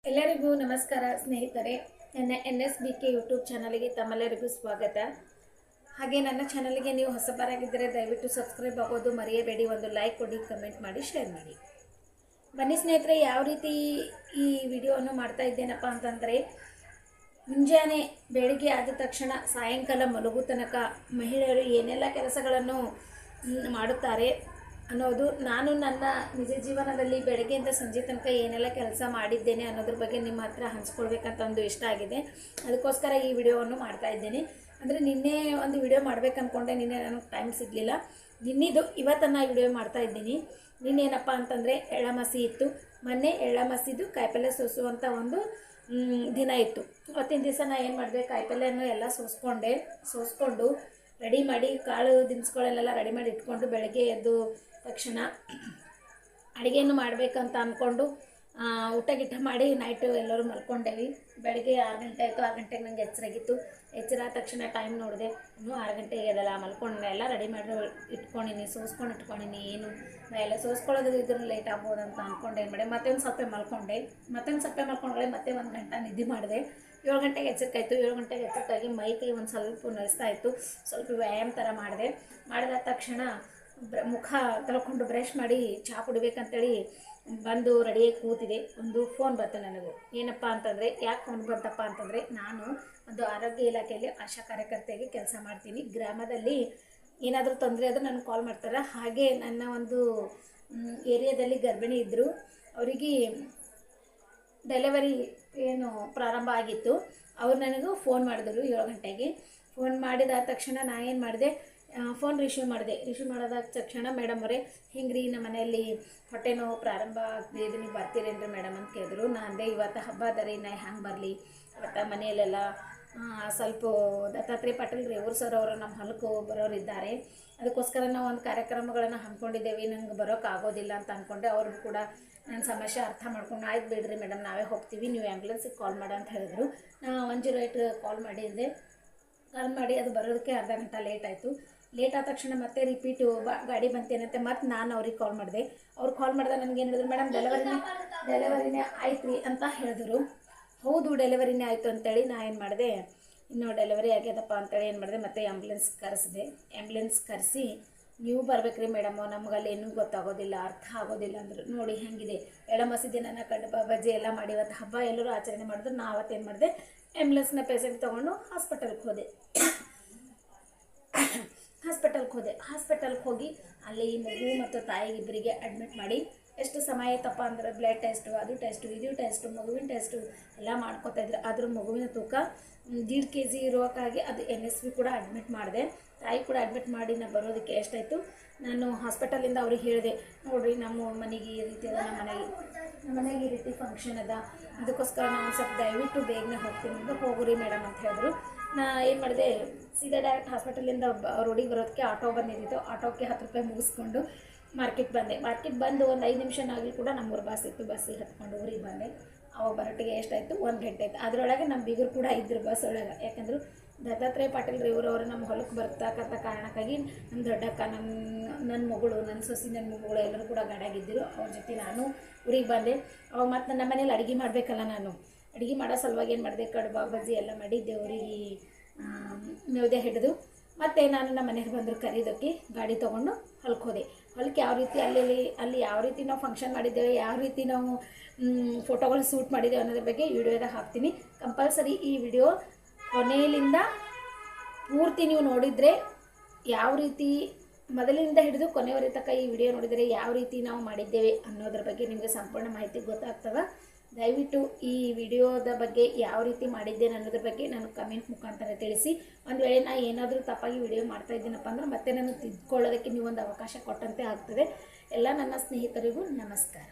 ಎಲ್ಲರಿಗೂ ನಮಸ್ಕಾರ ಸ್ನೇಹಿತರೆ. ನನ್ನ NSBK ಯೂಟ್ಯೂಬ್ ಚಾನಲ್ಗೆ ತಮ್ಮೆಲ್ಲರಿಗೂ ಸ್ವಾಗತ. ಹಾಗೆ ನನ್ನ ಚಾನಲ್ಗೆ ನೀವು ಹೊಸಬರಾಗಿದ್ದರೆ ದಯವಿಟ್ಟು ಸಬ್ಸ್ಕ್ರೈಬ್ ಆಗೋದು ಮರೆಯಬೇಡಿ. ಒಂದು ಲೈಕ್ ಕೊಡಿ, ಕಮೆಂಟ್ ಮಾಡಿ, ಶೇರ್ ಮಾಡಿ. ಬನ್ನಿ ಸ್ನೇಹಿತರೆ, ಯಾವ ರೀತಿ ಈ ವಿಡಿಯೋವನ್ನು ಮಾಡ್ತಾ ಇದ್ದೇನಪ್ಪ ಅಂತಂದರೆ, ಮುಂಜಾನೆ ಬೆಳಿಗ್ಗೆ ಆದ ತಕ್ಷಣ ಸಾಯಂಕಾಲ ಮಲಗು ತನಕ ಮಹಿಳೆಯರು ಏನೆಲ್ಲ ಕೆಲಸಗಳನ್ನು ಮಾಡುತ್ತಾರೆ ಅನ್ನೋದು, ನಾನು ನನ್ನ ನಿಜ ಜೀವನದಲ್ಲಿ ಬೆಳಗ್ಗೆಯಿಂದ ಸಂಜೆ ತನಕ ಏನೆಲ್ಲ ಕೆಲಸ ಮಾಡಿದ್ದೇನೆ ಅನ್ನೋದ್ರ ಬಗ್ಗೆ ನಿಮ್ಮ ಹತ್ರ ಹಂಚ್ಕೊಳ್ಬೇಕಂತ ಒಂದು ಇಷ್ಟ ಆಗಿದೆ. ಅದಕ್ಕೋಸ್ಕರ ಈ ವಿಡಿಯೋವನ್ನು ಮಾಡ್ತಾ ಇದ್ದೇನೆ. ಅಂದರೆ ನಿನ್ನೆ ಒಂದು ವಿಡಿಯೋ ಮಾಡ್ಬೇಕು ಅಂದ್ಕೊಂಡೆ, ನಿನ್ನೆ ನನಗೆ ಟೈಮ್ ಸಿಗಲಿಲ್ಲ. ನಿನ್ನಿದು ಇವತ್ತನ್ನು ವಿಡಿಯೋ ಮಾಡ್ತಾ ಇದ್ದೀನಿ. ನಿನ್ನೇನಪ್ಪ ಅಂತಂದರೆ ಎಳ್ಳಮಸಿ ಇತ್ತು. ಮೊನ್ನೆ ಎಳ್ಳಮಸಿದು ಕಾಯಿಪಲ್ಯ ಸೋಸುವಂಥ ಒಂದು ದಿನ ಇತ್ತು. ಅವತ್ತಿನ ದಿವಸ ನಾನು ಏನು ಮಾಡಿದೆ, ಕಾಯಿಪಲ್ಯವನ್ನು ಎಲ್ಲ ಸೋಸ್ಕೊಂಡು ರೆಡಿ ಮಾಡಿ, ಕಾಳು ದಿನಸುಗಳೆಲ್ಲ ರೆಡಿ ಮಾಡಿ ಇಟ್ಕೊಂಡು ಬೆಳಗ್ಗೆ ಎದ್ದು ತಕ್ಷಣ ಅಡುಗೆಯನ್ನು ಮಾಡಬೇಕಂತ ಅಂದ್ಕೊಂಡು ಊಟ ಗಿಟ್ಟ ಮಾಡಿ ನೈಟು ಎಲ್ಲರೂ ಮಲ್ಕೊಂಡೇವಿ. ಬೆಳಗ್ಗೆ 6 ಗಂಟೆ ಆಯಿತು. 6 ಗಂಟೆಗೆ ನನಗೆ ಎಚ್ಚರಾಗಿತ್ತು. ಎಚ್ಚರ ಆದ ತಕ್ಷಣ ಟೈಮ್ ನೋಡಿದೆ, ಇನ್ನೂ 6 ಗಂಟೆಗೆ ಅದೆಲ್ಲ ಮಲ್ಕೊಂಡು ಎಲ್ಲ ರೆಡಿ ಮಾಡಿ ಇಟ್ಕೊಂಡಿನಿ, ಸೋಸ್ಕೊಂಡು ಇಟ್ಕೊಂಡಿನಿ. ಏನು ಎಲ್ಲ ಸೋಸ್ಕೊಳ್ಳೋದು ಇದ್ರೂ ಲೇಟ್ ಆಗ್ಬೋದು ಅಂತ ಅಂದ್ಕೊಂಡು ಏನು ಮಾಡಿ ಮತ್ತೊಂದು ಸ್ವಲ್ಪ ಮಲ್ಕೊಂಡೆ. ಮಲ್ಕೊಂಡ್ರೆ ಮತ್ತೆ 1 ಗಂಟೆ ನಿದ್ದೆ ಮಾಡಿದೆ. 7 ಗಂಟೆಗೆ ಎಚ್ಚರಿಕಾಯಿತು. 7 ಗಂಟೆಗೆ ಎಚ್ಚರಿಕಾಗಿ ಮೈ ಕೈ ಒಂದು ಸ್ವಲ್ಪ ನೋಯಿಸ್ತಾ ಇತ್ತು. ಸ್ವಲ್ಪ ವ್ಯಾಯಾಮ ಥರ ಮಾಡಿದ ತಕ್ಷಣ ಮುಖ ತೊಳ್ಕೊಂಡು ಬ್ರಷ್ ಮಾಡಿ ಚಹಾ ಕುಡಿಬೇಕಂತೇಳಿ ಬಂದು ರೆಡಿಯಾಗಿ ಕೂತಿದೆ. ಒಂದು ಫೋನ್ ಬಂತು ನನಗೂ. ಏನಪ್ಪ ಅಂತಂದರೆ, ಯಾಕೆ ಫೋನ್ ಬಂತಪ್ಪ ಅಂತಂದರೆ, ನಾನು ಒಂದು ಆರೋಗ್ಯ ಇಲಾಖೆಯಲ್ಲಿ ಆಶಾ ಕಾರ್ಯಕರ್ತೆಯಾಗಿ ಕೆಲಸ ಮಾಡ್ತೀನಿ. ಗ್ರಾಮದಲ್ಲಿ ಏನಾದರೂ ತೊಂದರೆ ಆದರೂ ನನಗೆ ಕಾಲ್ ಮಾಡ್ತಾರೆ. ಹಾಗೆ ನನ್ನ ಒಂದು ಏರಿಯಾದಲ್ಲಿ ಗರ್ಭಿಣಿ ಇದ್ದರು. ಅವರಿಗೆ ಡೆಲಿವರಿ ಏನು ಪ್ರಾರಂಭ ಆಗಿತ್ತು. ಅವ್ರು ನನಗೂ ಫೋನ್ ಮಾಡಿದ್ರು 7 ಗಂಟೆಗೆ. ಫೋನ್ ಮಾಡಿದ ತಕ್ಷಣ ನಾನು ಏನು ಮಾಡಿದೆ, ಫೋನ್ ರಿಸೀವ್ ಮಾಡಿದೆ. ರಿಸೀವ್ ಮಾಡಿದ ತಕ್ಷಣ, ಮೇಡಮ್ ಅವರೇ ಹಿಂಗೆ ರೀ, ನಮ್ಮ ಮನೆಯಲ್ಲಿ ಹೊಟ್ಟೆ ನೋವು ಪ್ರಾರಂಭ ಆಗ್ತಿದೆ, ನೀವು ಬರ್ತೀರೇನ್ರಿ ಮೇಡಮ್ ಅಂತ ಕೇಳಿದ್ರು. ನಾನು ಅಂದೆ, ಇವತ್ತು ಹಬ್ಬ ಅದ ರೀ, ನಾ ಹ್ಯಾಂಗೆ ಬರಲಿ, ಇವತ್ತು ಮನೆಯಲ್ಲೆಲ್ಲ ಸ್ವಲ್ಪ ದತ್ತಾತ್ರೇಯ ಪಾಟೀಲ್ ರೇವೂರ್ ಸರ್ ಅವರು ನಮ್ಮ ಹೊಲಕ್ಕೆ ಬರೋರಿದ್ದಾರೆ. ಅದಕ್ಕೋಸ್ಕರ ನಾವು ಒಂದು ಕಾರ್ಯಕ್ರಮಗಳನ್ನು ಹಮ್ಮಿಕೊಂಡಿದ್ದೇವೆ, ನಂಗೆ ಬರೋಕ್ಕಾಗೋದಿಲ್ಲ ಅಂತ ಅಂದ್ಕೊಂಡೆ. ಅವ್ರಿಗೂ ಕೂಡ ನನ್ನ ಸಮಸ್ಯೆ ಅರ್ಥ ಮಾಡ್ಕೊಂಡು, ಆಯ್ತು ಬಿಡ್ರಿ ಮೇಡಮ್, ನಾವೇ ಹೋಗ್ತೀವಿ, ನೀವು ಆ್ಯಂಬುಲೆನ್ಸಿಗೆ ಕಾಲ್ ಮಾಡ ಅಂತ ಹೇಳಿದ್ರು. ನಾನು 108 ಕಾಲ್ ಮಾಡಿ ಅದು ಬರೋದಕ್ಕೆ ಅರ್ಧ ಗಂಟೆ ಲೇಟ್ ಆಯಿತು. ಲೇಟ್ ಆದ ತಕ್ಷಣ ಮತ್ತೆ ರಿಪೀಟು ಗಾಡಿ ಬಂತೇನಂತೆ ಮತ್ತೆ ನಾನು ಅವ್ರಿಗೆ ಕಾಲ್ ಮಾಡಿದೆ. ಅವ್ರು ಕಾಲ್ ಮಾಡಿದಾಗ ನನಗೇನು ಹೇಳಿದ್ರು, ಮೇಡಮ್ ಡೆಲಿವರಿನೇ ಆಯ್ತು ರೀ ಅಂತ ಹೇಳಿದ್ರು. ಹೌದು, ಡೆಲಿವರಿನೇ ಆಯಿತು ಅಂತೇಳಿ ನಾನು ಏನು ಮಾಡಿದೆ, ಇನ್ನೂ ಡೆಲಿವರಿ ಆಗ್ಯದಪ್ಪ ಅಂತೇಳಿ ಏನು ಮಾಡಿದೆ, ಮತ್ತೆ ಆ್ಯಂಬುಲೆನ್ಸ್ ಕರೆಸಿ ನೀವು ಬರ್ಬೇಕ್ರಿ ಮೇಡಮು, ನಮಗಲ್ಲಿ ಏನೂ ಗೊತ್ತಾಗೋದಿಲ್ಲ, ಅರ್ಥ ಆಗೋದಿಲ್ಲ ಅಂದರು. ನೋಡಿ ಹೆಂಗಿದೆ, ಎಳ್ಳಮಸಿ ದಿನ ಕಡುಬು ಬಜ್ಜಿ ಎಲ್ಲ ಮಾಡಿ ಇವತ್ತು ಹಬ್ಬ ಎಲ್ಲರೂ ಆಚರಣೆ ಮಾಡಿದ್ರು. ನಾ ಅವತ್ತೇನು ಮಾಡಿದೆ, ಆ್ಯಂಬುಲೆನ್ಸ್ನ ಪೇಷೆಂಟ್ ತೊಗೊಂಡು ಹಾಸ್ಪಿಟಲ್ಗೆ ಹೋಗಿ ಅಲ್ಲಿ ಮಗು ಮತ್ತು ತಾಯಿಗೆ ಇಬ್ಬರಿಗೆ ಅಡ್ಮಿಟ್ ಮಾಡಿ, ಎಷ್ಟು ಸಮಯ ಆಯ್ತಪ್ಪ ಅಂದ್ರೆ ಬ್ಲಡ್ ಟೆಸ್ಟು, ಅದು ಟೆಸ್ಟು, ಇದು ಟೆಸ್ಟು, ಮಗುವಿನ ಟೆಸ್ಟು ಎಲ್ಲ ಮಾಡ್ಕೋತಾಯಿದ್ರು. ಆದರೂ ಮಗುವಿನ ತೂಕ 1.5 kg ಇರೋಕ್ಕಾಗಿ ಅದು NSB ಕೂಡ ಅಡ್ಮಿಟ್ ಮಾಡಿದೆ. ತಾಯಿ ಕೂಡ ಅಡ್ಮಿಟ್ ಮಾಡಿ ನಾನು ಬರೋದಕ್ಕೆ ಎಷ್ಟಾಯಿತು. ನಾನು ಹಾಸ್ಪಿಟಲಿಂದ ಅವ್ರಿಗೆ ಹೇಳಿದೆ, ನೋಡಿರಿ ನಮ್ಮ ಮನೆಗೆ ಈ ರೀತಿ ಅದ, ನಮ್ಮ ಮನೆಗೆ ಈ ರೀತಿ ಫಂಕ್ಷನ್ ಅದ, ಅದಕ್ಕೋಸ್ಕರ ನಾನು ಸ್ವಲ್ಪ ದಯವಿಟ್ಟು ಬೇಗನೆ ಹೋಗ್ತೀನಿ ಅಂತ. ಹೋಗ್ರಿ ಮೇಡಮ್ ಅಂತ ಹೇಳಿದ್ರು. ನಾ ಏನು ಮಾಡಿದೆ, ಸೀದಾ ಡೈರೆಕ್ಟ್ ಹಾಸ್ಪಿಟಲಿಂದ ರೋಡಿಗೆ ಬರೋದಕ್ಕೆ ಆಟೋ ಬಂದಿದ್ದಿತ್ತು. ಆಟೋಕ್ಕೆ 10 ರೂಪಾಯಿ ಮುಗಿಸ್ಕೊಂಡು ಮಾರ್ಕೆಟ್ ಬಂದು ಒಂದು 5 ನಿಮಿಷ ಆಗಲಿ ಕೂಡ ನಮ್ಮೂರು ಬಸ್ ಇತ್ತು. ಬಸ್ಸಿಗೆ ಹತ್ಕೊಂಡು ಊರಿಗೆ ಬಂದೆ. ಅವಾಗ ಬರೋಟ್ಟಿಗೆ ಎಷ್ಟಾಯಿತು, 1 ಗಂಟೆ ಆಯಿತು. ಅದರೊಳಗೆ ನಮ್ಮ ಬೀಗರು ಕೂಡ ಇದ್ದರು ಬಸ್ ಒಳಗೆ. ಯಾಕಂದ್ರೆ ದತ್ತಾತ್ರೇಯ ಪಾಟೀಲ್ ರೇವೂರವರು ನಮ್ಮ ಹೊಲಕ್ಕೆ ಬರ್ತಕ್ಕಂಥ ಕಾರಣಕ್ಕಾಗಿ ನಮ್ಮ ದೊಡ್ಡಕ್ಕ, ನನ್ನ ಮಗಳು, ನನ್ನ ಸೊಸಿ, ನನ್ನ ಮಗಳು ಎಲ್ಲರೂ ಕೂಡ ಗಾಡಿಯಾಗಿದ್ದರು. ಅವ್ರ ಜೊತೆ ನಾನು ಊರಿಗೆ ಬಂದೆ. ಅವಾಗ ಮತ್ತು ನಮ್ಮ ಮನೇಲಿ ಅಡುಗೆ ಮಾಡಬೇಕಲ್ಲ, ನಾನು ಅಡುಗೆ ಮಾಡೋ ಸಲುವಾಗಿ ಏನು ಮಾಡಿದೆ, ಕಡುಬು ಬಜ್ಜಿ ಎಲ್ಲ ಮಾಡಿ ದೇವರಿಗೆ ನೈವೇದ್ಯ ಹಿಡಿದು ಮತ್ತು ನಾನು ನಮ್ಮ ಮನೆಗೆ ಬಂದರು ಕರೀದಕ್ಕೆ. ಗಾಡಿ ತೊಗೊಂಡು ಹೊಲಕ್ಕೆ ಯಾವ ರೀತಿ ಅಲ್ಲಿ ಯಾವ ರೀತಿ ನಾವು ಫಂಕ್ಷನ್ ಮಾಡಿದ್ದೇವೆ, ಯಾವ ರೀತಿ ನಾವು ಫೋಟೋಗಳು ಶೂಟ್ ಮಾಡಿದ್ದೇವೆ ಅನ್ನೋದ್ರ ಬಗ್ಗೆ ವಿಡಿಯೋದಾಗ ಹಾಕ್ತೀನಿ. ಕಂಪಲ್ಸರಿ ಈ ವಿಡಿಯೋ ಕೊನೆಯಿಂದ ಪೂರ್ತಿ ನೀವು ನೋಡಿದರೆ, ಯಾವ ರೀತಿ ಮೊದಲಿಂದ ಹಿಡಿದು ಕೊನೆಯವರೆಗೆ ತನಕ ಈ ವಿಡಿಯೋ ನೋಡಿದರೆ ಯಾವ ರೀತಿ ನಾವು ಮಾಡಿದ್ದೇವೆ ಅನ್ನೋದ್ರ ಬಗ್ಗೆ ನಿಮಗೆ ಸಂಪೂರ್ಣ ಮಾಹಿತಿ ಗೊತ್ತಾಗ್ತವೆ. ದಯವಿಟ್ಟು ಈ ವಿಡಿಯೋದ ಬಗ್ಗೆ ಯಾವ ರೀತಿ ಮಾಡಿದ್ದೇನೆ ಅನ್ನೋದ್ರ ಬಗ್ಗೆ ನಾನು ಕಮೆಂಟ್ ಮುಖಾಂತರ ತಿಳಿಸಿ. ಒಂದು ವೇಳೆ ನಾನು ಏನಾದರೂ ತಪ್ಪಾಗಿ ವಿಡಿಯೋ ಮಾಡ್ತಾ ಇದ್ದೀನಪ್ಪ ಅಂದ್ರೆ ಮತ್ತೆ ನಾನು ತಿದ್ಕೊಳ್ಳೋದಕ್ಕೆ ನೀವೊಂದು ಅವಕಾಶ ಕೊಟ್ಟಂತೆ ಆಗ್ತದೆ. ಎಲ್ಲ ನನ್ನ ಸ್ನೇಹಿತರಿಗೂ ನಮಸ್ಕಾರ.